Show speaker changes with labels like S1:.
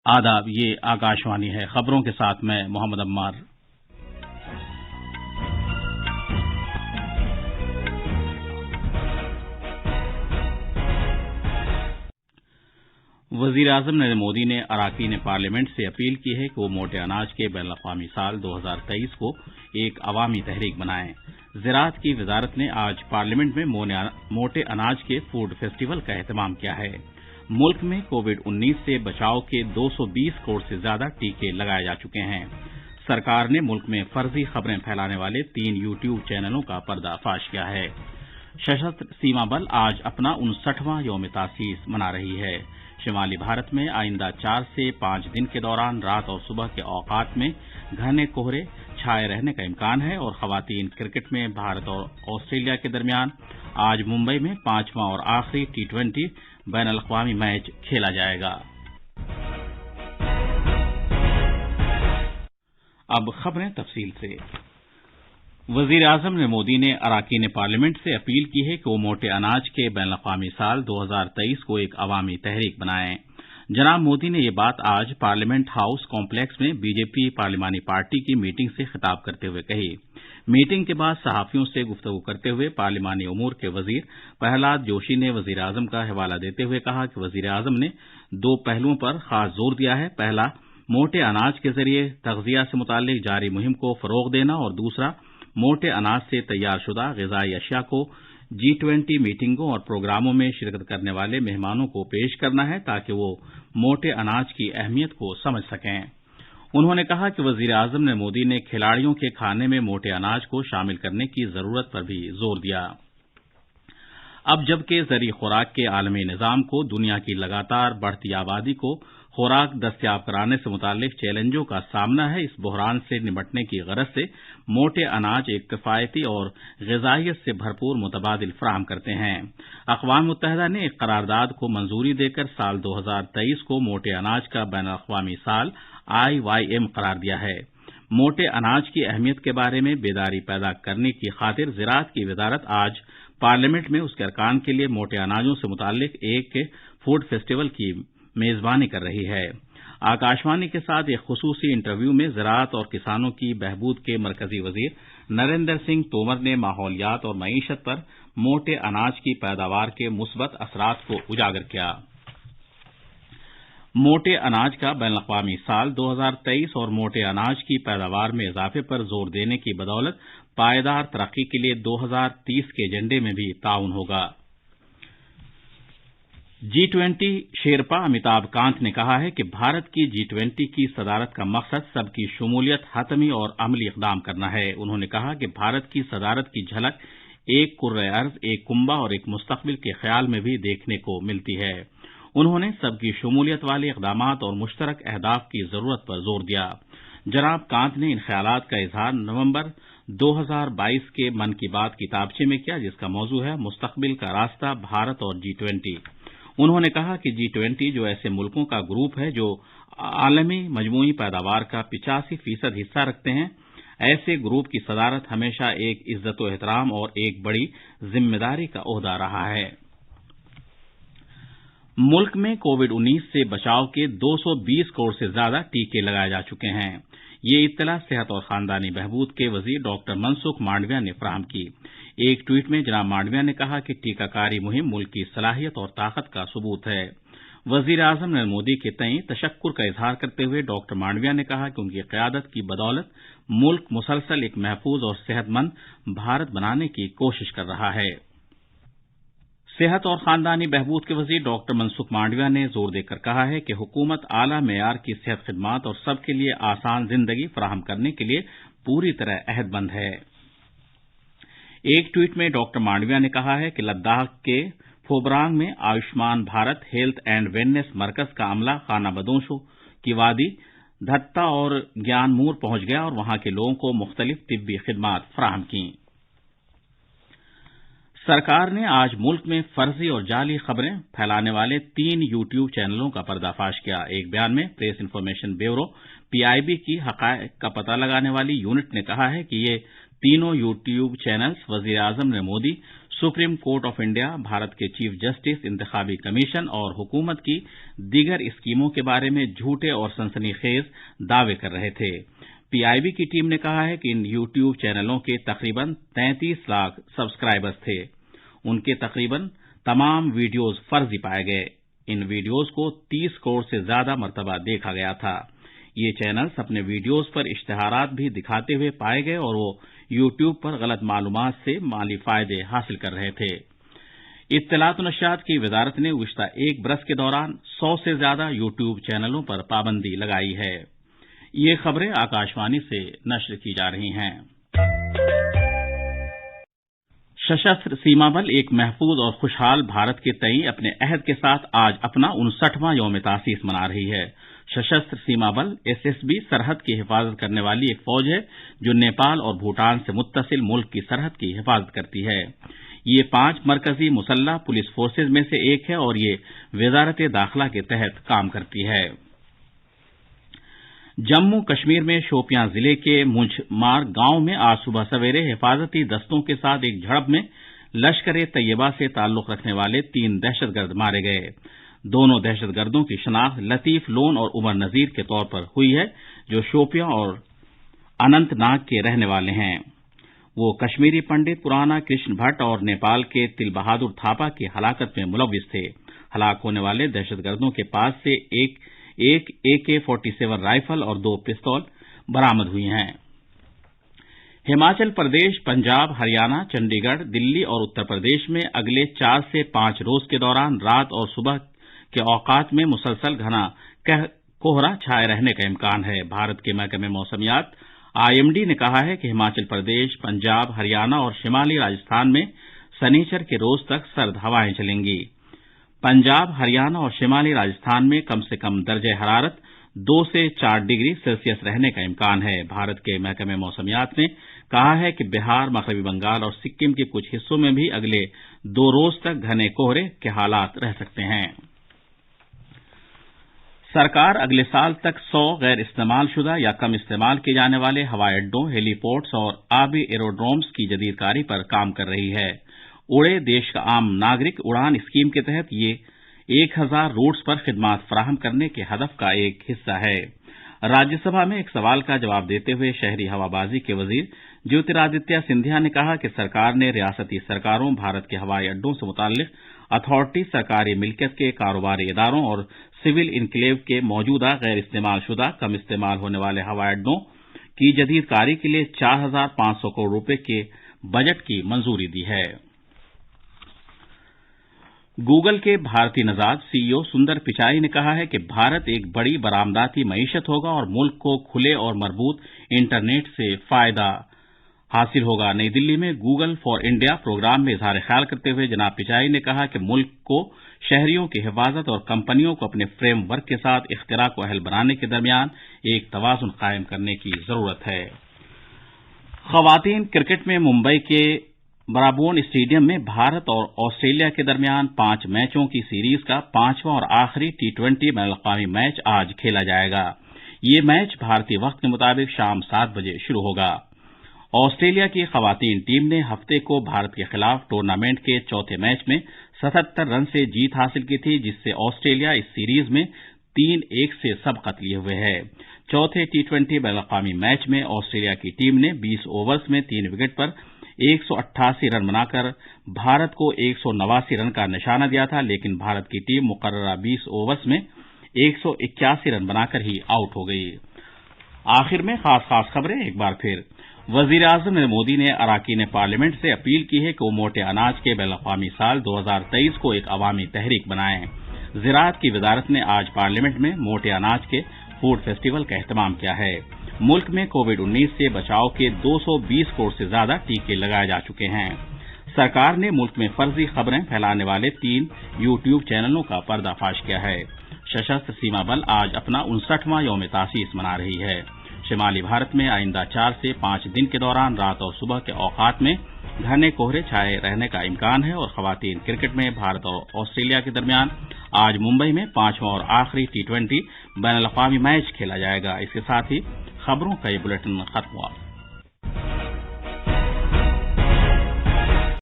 S1: آداب، یہ آکاشوانی ہے۔ خبروں کے ساتھ میں محمد عمار۔ وزیر اعظم نریندر مودی نے اراکین پارلیمنٹ سے اپیل کی ہے کہ وہ موٹے اناج کے بین الاقوامی سال 2023 کو ایک عوامی تحریک بنائیں۔ زراعت کی وزارت نے آج پارلیمنٹ میں موٹے اناج کے فوڈ فیسٹیول کا اہتمام کیا ہے۔ ملک میں کووڈ-19 سے بچاؤ کے 220 کروڑ سے زیادہ ٹیکے لگائے جا چکے ہیں۔ سرکار نے ملک میں فرضی خبریں پھیلانے والے 3 یوٹیوب چینلوں کا پردہ فاش کیا ہے۔ سشستر سیما بل آج اپنا 59واں یوم تاسیس منا رہی ہے۔ شمالی بھارت میں آئندہ 4 سے 5 دن کے دوران رات اور صبح کے اوقات میں گھنے کہرے چھائے رہنے کا امکان ہے، اور خواتین کرکٹ میں بھارت اور آسٹریلیا کے درمیان آج ممبئی میں 5واں اور آخری T20 بین الاقوامی میچ کھیلا جائے گا۔ اب خبریں تفصیل سے۔ وزیر اعظم نریندر مودی نے اراکین پارلیمنٹ سے اپیل کی ہے کہ وہ موٹے اناج کے بین الاقوامی سال 2023 کو ایک عوامی تحریک بنائیں۔ جناب مودی نے یہ بات آج پارلیمنٹ ہاؤس کمپلیکس میں بی جے پی پارلیمانی پارٹی کی میٹنگ سے خطاب کرتے ہوئے کہی۔ میٹنگ کے بعد صحافیوں سے گفتگو کرتے ہوئے پارلیمانی امور کے وزیر پرہلاد جوشی نے وزیر اعظم کا حوالہ دیتے ہوئے کہا کہ وزیر اعظم نے 2 پہلوؤں پر خاص زور دیا ہے۔ پہلا، موٹے اناج کے ذریعے تغذیہ سے متعلق جاری مہم کو فروغ دینا، اور دوسرا، موٹے اناج سے تیار شدہ غذائی اشیاء کو G20 میٹنگوں اور پروگراموں میں شرکت کرنے والے مہمانوں کو پیش کرنا ہے تاکہ وہ موٹے اناج کی اہمیت کو سمجھ سکیں۔ انہوں نے کہا کہ وزیر اعظم نریندر مودی نے کھلاڑیوں کے کھانے میں موٹے اناج کو شامل کرنے کی ضرورت پر بھی زور دیا۔ اب جبکہ زرعی خوراک کے عالمی نظام کو دنیا کی لگاتار بڑھتی آبادی کو خوراک دستیاب کرانے سے متعلق چیلنجوں کا سامنا ہے، اس بحران سے نمٹنے کی غرض سے موٹے اناج ایک کفایتی اور غذائیت سے بھرپور متبادل فراہم کرتے ہیں۔ اقوام متحدہ نے ایک قرارداد کو منظوری دے کر سال 2023 کو موٹے اناج کا بین الاقوامی سال IYM قرار دیا ہے۔ موٹے اناج کی اہمیت کے بارے میں بیداری پیدا کرنے کی خاطر زراعت کی وزارت آج پارلیمنٹ میں اس کے ارکان کے لیے موٹے اناجوں سے متعلق ایک فوڈ فیسٹیول کی میزبانی کر رہی ہے۔ آکاشوانی کے ساتھ ایک خصوصی انٹرویو میں زراعت اور کسانوں کی بہبود کے مرکزی وزیر نریندر سنگھ تومر نے ماحولیات اور معیشت پر موٹے اناج کی پیداوار کے مثبت اثرات کو اجاگر کیا۔ موٹے اناج کا بین الاقوامی سال 2023 اور موٹے اناج کی پیداوار میں اضافے پر زور دینے کی بدولت پائیدار ترقی کے لیے 2030 کے ایجنڈے میں بھی تعاون ہوگا۔ G20 شیرپا امیتابھ کانت نے کہا ہے کہ بھارت کی G20 کی صدارت کا مقصد سب کی شمولیت، حتمی اور عملی اقدام کرنا ہے۔ انہوں نے کہا کہ بھارت کی صدارت کی جھلک ایک کرۂ ارض، ایک کنبہ اور ایک مستقبل کے خیال میں بھی دیکھنے کو ملتی ہے۔ انہوں نے سب کی شمولیت والے اقدامات اور مشترک اہداف کی ضرورت پر زور دیا۔ جناب کانت نے ان خیالات کا اظہار نومبر 2022 کے من کی بات کتابچے میں کیا، جس کا موضوع ہے مستقبل کا راستہ، بھارت اور G20۔ انہوں نے کہا کہ G20 جو ایسے ملکوں کا گروپ ہے جو عالمی مجموعی پیداوار کا 85% حصہ رکھتے ہیں، ایسے گروپ کی صدارت ہمیشہ ایک عزت و احترام اور ایک بڑی ذمہ داری کا عہدہ رہا ہے۔ ملک میں کووڈ-19 سے بچاؤ کے 220 کروڑ سے زیادہ ٹیکے لگائے جا چکے ہیں۔ یہ اطلاع صحت اور خاندانی بہبود کے وزیر ڈاکٹر منسکھ مانڈویہ نے فراہم کی۔ ایک ٹویٹ میں جناب مانڈویہ نے کہا کہ ٹیکہ کاری مہم ملک کی صلاحیت اور طاقت کا ثبوت ہے۔ وزیر اعظم نریندر مودی کے تئیں تشکر کا اظہار کرتے ہوئے ڈاکٹر مانڈویہ نے کہا کہ ان کی قیادت کی بدولت ملک مسلسل ایک محفوظ اور صحت مند بھارت بنانے کی کوشش کر رہا ہے۔ صحت اور خاندانی بہبود کے وزیر ڈاکٹر منسکھ مانڈویہ نے زور دے کر کہا ہے کہ حکومت اعلیٰ معیار کی صحت خدمات اور سب کے لیے آسان زندگی فراہم کرنے کے لیے پوری طرح عہد بند ہے۔ ایک ٹویٹ میں ڈاکٹر مانڈویہ نے کہا ہے کہ لداخ کے پھوبرانگ میں Ayushman Bharat health and wellness مرکز کا عملہ خانہ بدوشوں کی وادی دھتا اور گیان مور پہنچ گیا اور وہاں کے لوگوں کو مختلف طبی خدمات فراہم کیں۔ سرکار نے آج ملک میں فرضی اور جعلی خبریں پھیلانے والے 3 یوٹیوب چینلوں کا پردہ فاش کیا۔ ایک بیان میں پریس انفارمیشن بیورو PIB کی حقائق کا پتہ لگانے والی یونٹ نے کہا ہے کہ یہ تینوں یوٹیوب چینلز وزیر اعظم Narendra Modi Supreme Court of India, Bharat के चीफ जस्टिस, इंतखाबी कमीशन और हुकूमत की दीगर स्कीमों के बारे में झूठे और सनसनीखेज दावे कर रहे थे। पीआईबी की टीम ने कहा है कि इन यूट्यूब चैनलों के तकरीबन 33 लाख सब्सक्राइबर्स थे। उनके तकरीबन तमाम वीडियोज फर्जी पाए गए। इन वीडियोज को 30 करोड़ से ज्यादा मरतबा देखा गया था। ये चैनल्स अपने वीडियोज पर इश्तिहारात भी दिखाते हुए पाए गए और वो यूट्यूब पर गलत मालूमात से माली फायदे हासिल कर रहे थे। इत्तलात और नशरियात की वजारत ने गुज़िश्ता एक बरस के दौरान 100 से ज्यादा यूट्यूब चैनलों पर पाबंदी लगाई है। ये खबरें आकाशवाणी से नश्र की जा रही हैं। सशस्त्र सीमा बल एक महफूज और खुशहाल भारत के तई अपने अहद के साथ आज अपना 59वां यौम तासीस मना रही है। सशस्त्र सीमा बल एसएसबी सरहद की हिफाजत करने वाली एक फौज है जो नेपाल और भूटान से मुत्तसिल मुल्क की सरहद की हिफाजत करती है। ये 5 मरकजी मुसल्लह पुलिस फोर्सेज में से एक है और ये वजारत दाखिला के तहत काम करती है। जम्मू कश्मीर में शोपियां जिले के मुंझमार गांव में आज सुबह सवेरे हिफाजती दस्तों के साथ एक झड़प में लश्कर-ए-तैयबा से ताल्लुक रखने वाले 3 दहशतगर्द मारे गए। दोनों दहशतगर्दों की शनाख्त लतीफ लोन और उमर नजीर के तौर पर हुई है, जो शोपियां और अनंतनाग के रहने वाले हैं। वो कश्मीरी पंडित पुराना कृष्ण भट्ट और नेपाल के तिल बहादुर थापा की हलाकत में मुलव्विस थे। हलाक होने वाले दहशतगर्दों के पास से एक AK-47 राइफल और 2 पिस्तौल बरामद हुई हैं। हिमाचल प्रदेश, पंजाब, हरियाणा, चंडीगढ़, दिल्ली और उत्तर प्रदेश में अगले 4 से 5 रोज के दौरान रात और सुबह के औकात में मुसलसल घना कोहरा छाए रहने का इम्कान है। भारत के महकमे मौसमियात IMD ने कहा है कि हिमाचल प्रदेश, पंजाब, हरियाणा और शिमाली राजस्थान में शनिचर के रोज तक सर्द हवाएं चलेंगी। पंजाब, हरियाणा और शिमाली राजस्थान में कम से कम दर्जे हरारत 2 से 4 डिग्री सेल्सियस रहने का इम्कान है। भारत के महकमे मौसमियात ने कहा है कि बिहार, मगरबी बंगाल और सिक्किम के कुछ हिस्सों में भी अगले 2 रोज तक घने कोहरे के हालात रह सकते हैं। सरकार अगले साल तक 100 गैर इस्तेमालशुदा या कम इस्तेमाल किए जाने वाले हवाई अड्डों, हेलीपोर्ट्स और आबी एरोड्रोम्स की जदीदकारी पर काम कर रही है। उड़े देश का आम नागरिक उड़ान स्कीम के तहत ये 1000 रूट्स पर खिदमात फराहम करने के हदफ का एक हिस्सा है। राज्यसभा में एक सवाल का जवाब देते हुए शहरी हवाबाजी के वजीर ज्योतिरादित्य सिंधिया ने कहा कि सरकार ने रियासती सरकारों, भारत के हवाई अड्डों से मुताल्लिक अथॉरिटी, सरकारी मिल्कियत के कारोबारी इदारों और सिविल इनक्लेव के मौजूदा गैर इस्तेमालशुदा, कम इस्तेमाल होने वाले हवाई अड्डों की जदीदकारी के लिए 4500 करोड़ रुपए के बजट की मंजूरी दी है। गूगल के भारतीय नजाद CEO सुंदर पिचाई ने कहा है कि भारत एक बड़ी बरामदाती मईशत होगा और मुल्क को खुले और मजबूत इंटरनेट से फायदा हासिल होगा। नई दिल्ली में गूगल फॉर इंडिया प्रोग्राम में इजहार ख्याल करते हुए जनाब पिचाई ने कहा कि मुल्क को शहरियों की हिफाजत और कंपनियों को अपने फ्रेमवर्क के साथ इख्तिरा को अहल बनाने के दरमियान एक तवाज़ुन कायम करने की जरूरत है। खवातीन क्रिकेट में मुंबई के ब्राबोर्न स्टेडियम में भारत और ऑस्ट्रेलिया के दरमियान 5 मैचों की सीरीज का 5वां और आखिरी T20 बैनुल-अक़वामी मैच आज खेला जाएगा। ये मैच भारतीय वक्त के मुताबिक शाम 7 बजे शुरू होगा। ऑस्ट्रेलिया की खवातीन टीम ने हफ्ते को भारत के खिलाफ टूर्नामेंट के चौथे मैच में 77 रन से जीत हासिल की थी, जिससे ऑस्ट्रेलिया इस सीरीज में 3-1 से सबकत लिए हुए है। चौथे T20 बैनुल-अक़वामी मैच में ऑस्ट्रेलिया की टीम ने 20 ओवर्स में 3 विकेट पर 188 रन बनाकर भारत को 189 रन का निशाना दिया था, लेकिन भारत की टीम मुकर्ररा 20 ओवर्स में 181 रन बनाकर ही आउट हो गई। आखिर में खास खबरें एक बार फिर। वजीर-ए-आज़म नरेंद्र मोदी ने अराकीन पार्लियामेंट से अपील की है कि वो मोटे अनाज के बैनुल-अक़वामी साल 2023 को एक अवामी तहरीक बनाएं। ज़राअत की वजारत ने आज पार्लियामेंट में मोटे अनाज के फूड फेस्टिवल का एहतमाम किया है। मुल्क में कोविड-19 से बचाव के 220 करोड़ से ज्यादा टीके लगाए जा चुके हैं। सरकार ने मुल्क में फर्जी खबरें फैलाने वाले 3 यूट्यूब चैनलों का पर्दाफाश किया है। सशस्त्र सीमा बल आज अपना 59वां यौम तासीस मना रही है। शिमाली भारत में आइंदा 4 से 5 दिन के दौरान रात और सुबह के औकात में घने कोहरे छाए रहने का इम्कान है। और खवातीन क्रिकेट में भारत और ऑस्ट्रेलिया के दरमियान आज मुंबई में 5वां और आखिरी T20 बैनुल-अक़वामी मैच खेला जाएगा। इसके साथ ही खबरों का ये बुलेटिन खत्म हुआ।